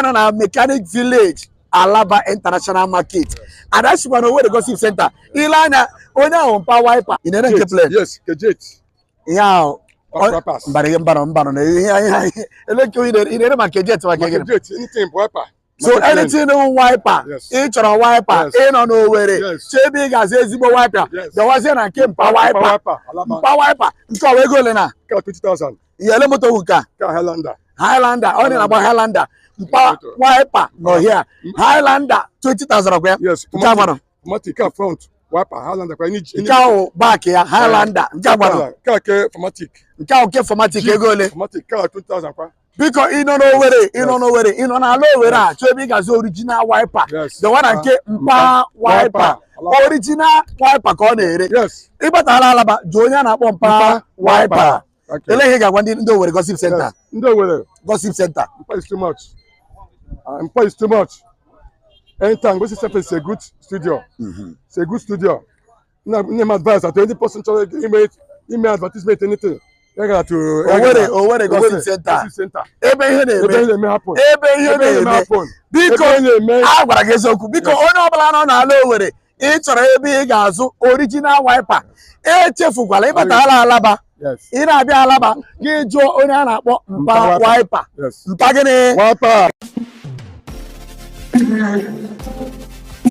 na Mechanic Village Alaba International Market. And that's one where the Gossip Center. Ilana, Ona on power wiper. In any plane. Yes, Kejit. Yeah. So anything on wiper, each on a wiper, in on over so big as a zibo wiper. There wasn't a came power wiper. Power wiper. So we go na 20,000. Yellow motor hooker. Highlander, only about Highlander. Power wiper, no here. Highlander, 20,000. Yes, Formatic car front, wiper, Highlander. Cow back here, Highlander, Jabba. Car Formatic. Cow Formatic, Formatic car 2,000. Because you don't know where you don't know where you don't know where so big as original wiper. Yes. The one I get wiper. Original wiper corner. Yes. Iba Alaba, Joanna Pompa wiper. Elega one didn't know where Gossip Center. No where Gossip Center. It's too much. It's too much. Anytime Gossip Center is a good studio. It's a good studio. Name advice at 20% email advertisement anything. Where the Gossip Center. Ebe happen. Because ono bala na alo were. E choro ebe ị ga-azụ original wiper. E chefukwala ịbata Alaba. Yes. Ị na-abịa Alaba gị jụọ onye a na-akpọ mpa wiper. Yes. Mpa gịnị? Wiper.